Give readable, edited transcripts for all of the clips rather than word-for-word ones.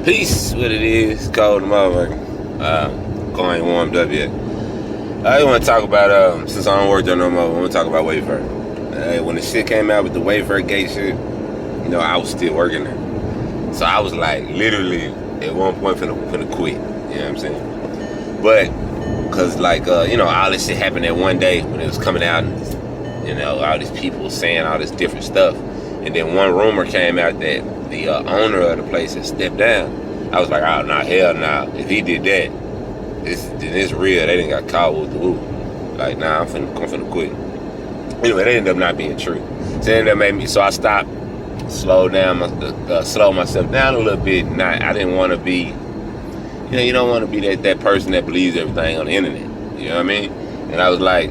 Peace, what it is, cold motherfucker. Car ain't warmed up yet. I want to talk about, since I don't work there no more, I want to talk about Wayfair. When the shit came out with the Wayfair gate shit, I was still working there. So I was like, literally, at one point, finna quit. You know what I'm saying? But, cause like, all this shit happened that one day when it was coming out and, all these people saying all this different stuff. And then one rumor came out that the owner of the place had stepped down. I was like, oh, nah, hell nah. If he did that, it's real. They didn't got caught with the woo. Like, nah, I'm finna quit. Anyway, that ended up not being true. So it ended up making me, so I stopped, slowed myself down a little bit. I didn't want to be, you don't want to be that person that believes everything on the internet. You know what I mean? And I was like,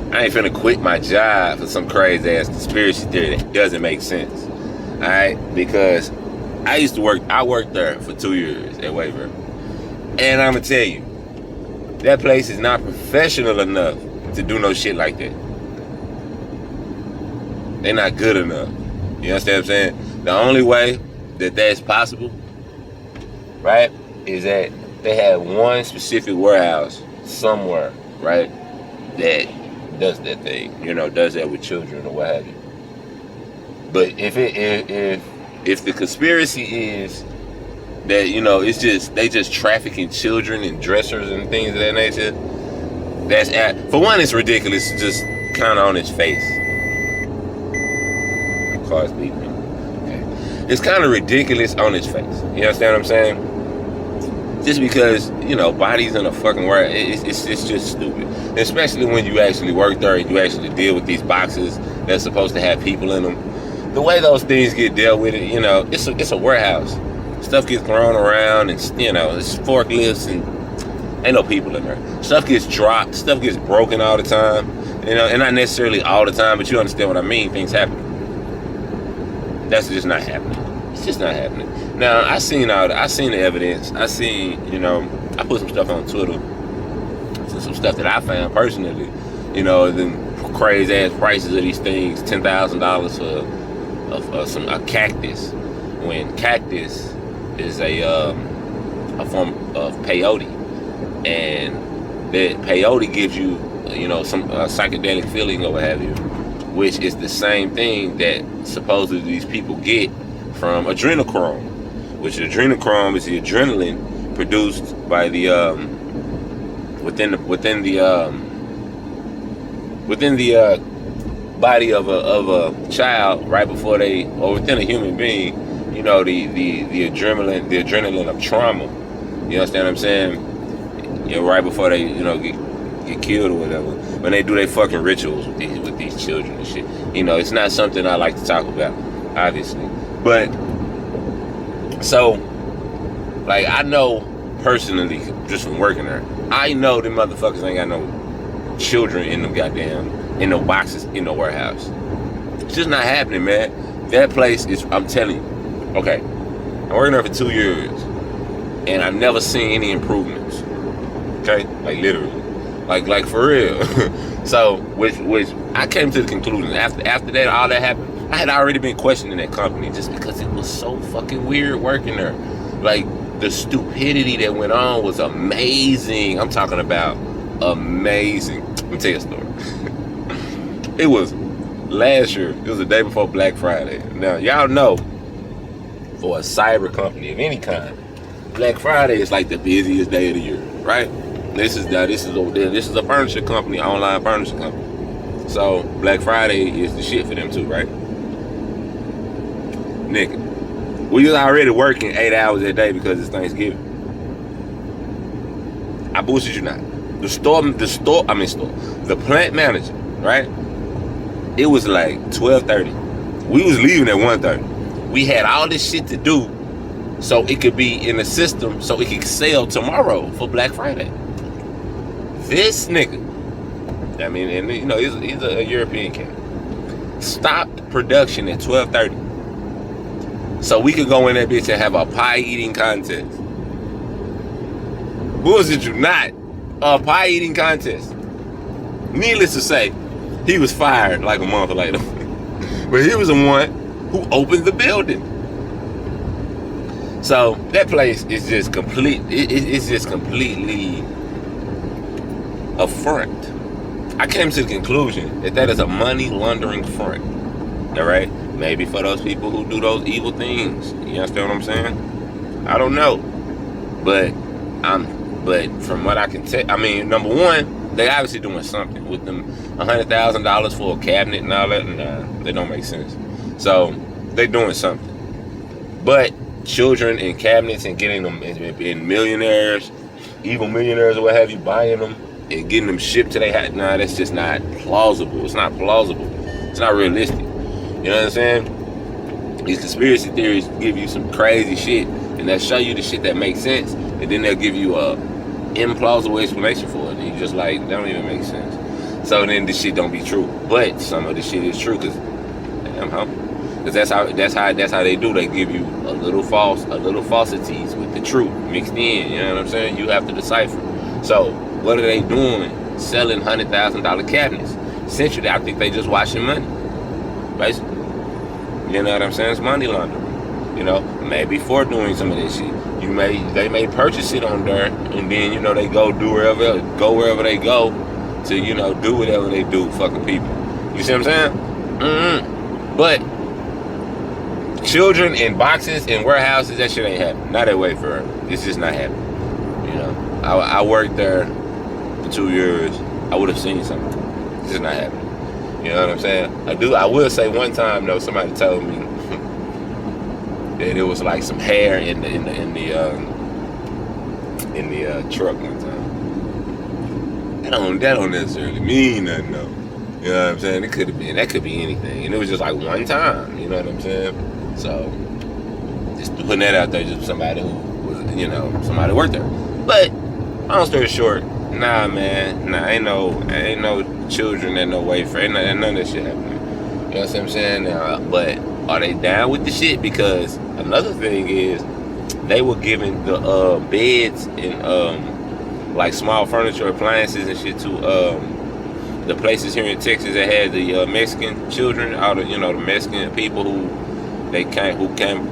I ain't finna quit my job for some crazy ass conspiracy theory that doesn't make sense. Alright? Because I worked there for 2 years at Wayfair. And I'm gonna tell you, that place is not professional enough to do no shit like that. They're not good enough. You understand what I'm saying? The only way that that's possible, right, is that they have one specific warehouse somewhere, right, that does that thing, does that with children or what have you. But if the conspiracy is that it's they just trafficking children and dressers and things of that nature, for one, it's ridiculous, just kind of on its face. My car's beeping. Okay. It's kind of ridiculous on its face. You understand what I'm saying? Just because, bodies in a fucking world, it's just stupid. Especially when you actually work there and you actually deal with these boxes that's supposed to have people in them. The way those things get dealt with, it's a warehouse. Stuff gets thrown around and, it's forklifts and ain't no people in there. Stuff gets dropped, stuff gets broken all the time. And not necessarily all the time, but you understand what I mean, things happen. That's just not happening. It's just not happening. Now, I seen the evidence. I put some stuff on Twitter. Some stuff that I found personally. The crazy ass prices of these things, $10,000 for a cactus. When cactus is a form of peyote. And that peyote gives you, some psychedelic feeling or what have you, which is the same thing that supposedly these people get from adrenochrome, which adrenochrome is the adrenaline produced by the within the body of a child right before or within a human being, the adrenaline of trauma. You understand what I'm saying? Right before they get killed or whatever, when they do their fucking rituals with these children and shit. It's not something I like to talk about, obviously. But, so, like, I know personally, just from working there, I know them motherfuckers ain't got no children in in no boxes, in no warehouse. It's just not happening, man. That place is, I'm telling you, okay, I'm working there for 2 years, and I've never seen any improvements. Okay? Like, literally. Like for real. So, which I came to the conclusion, after that, all that happened, I had already been questioning that company just because it was so fucking weird working there. Like, the stupidity that went on was amazing. I'm talking about amazing. Let me tell you a story. It was last year. It was the day before Black Friday. Now, y'all know, for a cyber company of any kind, Black Friday is like the busiest day of the year, right? This is a furniture company, online furniture company. So, Black Friday is the shit for them too, right? Nigga, we was already working 8 hours a day because it's Thanksgiving. I bullshit you not. The plant manager, right? It was like 12:30. We was leaving at 1:30. We had all this shit to do so it could be in the system so it could sell tomorrow for Black Friday. This nigga, he's a European cat, stopped production at 12:30. So we could go in that bitch and have a pie eating contest. Bullshit you not. A pie eating contest. Needless to say, he was fired like a month later. But he was the one who opened the building. So that place is just complete. It's just completely a front. I came to the conclusion that is a money laundering front. All right, maybe for those people who do those evil things. You understand what I'm saying? I don't know, but from what I can tell, I mean, number one, they obviously doing something with them. $100,000 for a cabinet and all that. Nah, they don't make sense. So they doing something. But children in cabinets and getting them in millionaires, evil millionaires or what have you, buying them and getting them shipped to their house. Nah, that's just not plausible. It's not plausible. It's not realistic. You know what I'm saying? These conspiracy theories give you some crazy shit, and they'll show you the shit that makes sense, and then they'll give you a implausible explanation for it, and you just like, that don't even make sense. So then this shit don't be true, but some of the shit is true, because that's how they do. They give you a little falsities with the truth mixed in. You know what I'm saying? You have to decipher. So what are they doing? Selling $100,000 cabinets. Essentially, I think they just washing money. Basically, you know what I'm saying? It's money laundering. You know, maybe for doing some of this shit, they may purchase it on there, and then they go wherever they go to do whatever they do, fucking people. You see what I'm saying? But children in boxes in warehouses, that shit ain't happening. Not that way for her. It's just not happening. I worked there for 2 years. I would have seen something. It's just not happening. You know what I'm saying? I will say one time though, somebody told me that it was like some hair in the truck one time. That don't necessarily mean nothing though. You know what I'm saying? That could be anything. And it was just like one time, you know what I'm saying? So just putting that out there, just somebody who was, somebody worked there. But long story short, nah man, ain't no children and no wafer, ain't none of that shit happening. You know what I'm saying? But are they down with the shit? Because another thing is, they were giving the beds and like small furniture, appliances and shit to the places here in Texas that had the Mexican children, all the the Mexican people who came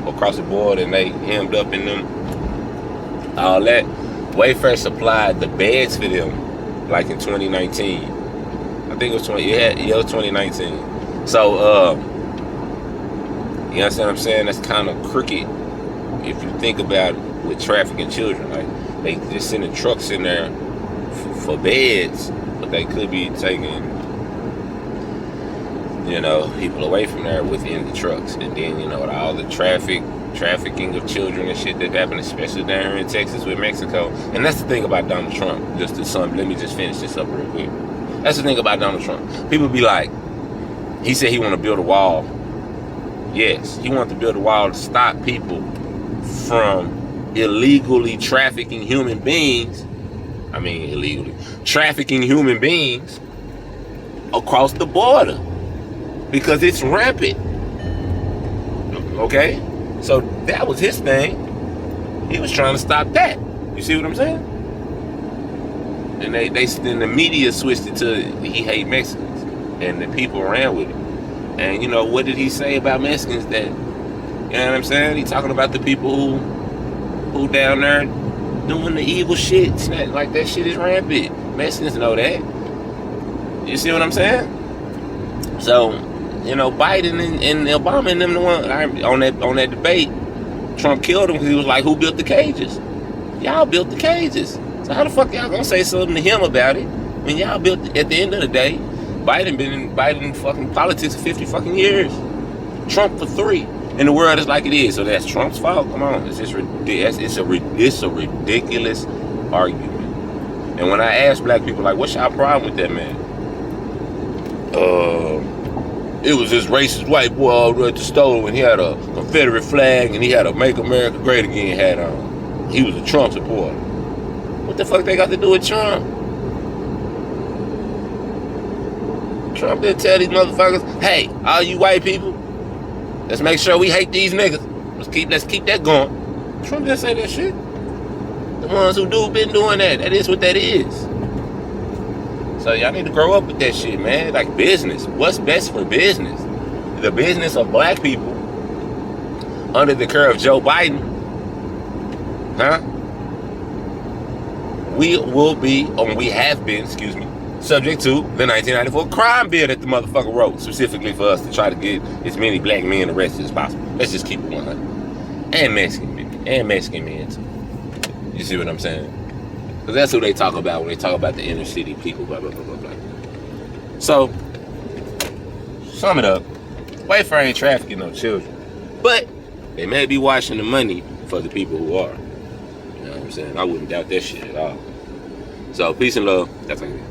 across the border, and they hemmed up in them, all that. Wayfair supplied the beds for them like in 2019. I think it was 2019. So you understand what I'm saying? That's kind of crooked if you think about it, with trafficking children. Like, they just sending trucks in there for beds, but they could be taking people away from there within the trucks. And then all the trafficking of children and shit that happened, especially down here in Texas with Mexico. And that's the thing about Donald Trump. Let me just finish this up real quick. That's the thing about Donald Trump. People be like, he said he want to build a wall. Yes, he wanted to build a wall to stop people from illegally trafficking human beings. Trafficking human beings across the border, because it's rampant. Okay? So that was his thing. He was trying to stop that. You see what I'm saying? And then the media switched it to he hate Mexicans, and the people ran with it. And what did he say about Mexicans? That, you know what I'm saying? He talking about the people who down there doing the evil shit. Like, that shit is rampant. Mexicans know that. You see what I'm saying? So, Biden and Obama and them, the one on that debate, Trump killed him because he was like, who built the cages? Y'all built the cages. So how the fuck y'all gonna say something to him about it when y'all built it? At the end of the day, Biden been in fucking politics for 50 fucking years. Trump for 3. And the world is like it is. So that's Trump's fault? Come on. It's just ridiculous. It's a ridiculous argument. And when I ask black people, like, what's your problem with that, man? It was this racist white boy over at the store when he had a Confederate flag and he had a Make America Great Again hat on. He was a Trump supporter. What the fuck they got to do with Trump? Trump didn't tell these motherfuckers, hey, all you white people, let's make sure we hate these niggas. Let's keep that going. Trump didn't say that shit. The ones who been doing that. That is what that is. So y'all need to grow up with that shit, man. Like, business. What's best for business? The business of black people under the care of Joe Biden, huh? We have been, subject to the 1994 crime bill that the motherfucker wrote specifically for us to try to get as many black men arrested as possible. Let's just keep it 100. And Mexican men too. You see what I'm saying? Because that's who they talk about when they talk about the inner city people, blah, blah, blah, blah, blah. So, sum it up. Wayfair ain't trafficking no children. But they may be washing the money for the people who are. You know what I'm saying? I wouldn't doubt that shit at all. So, peace and love. That's like it.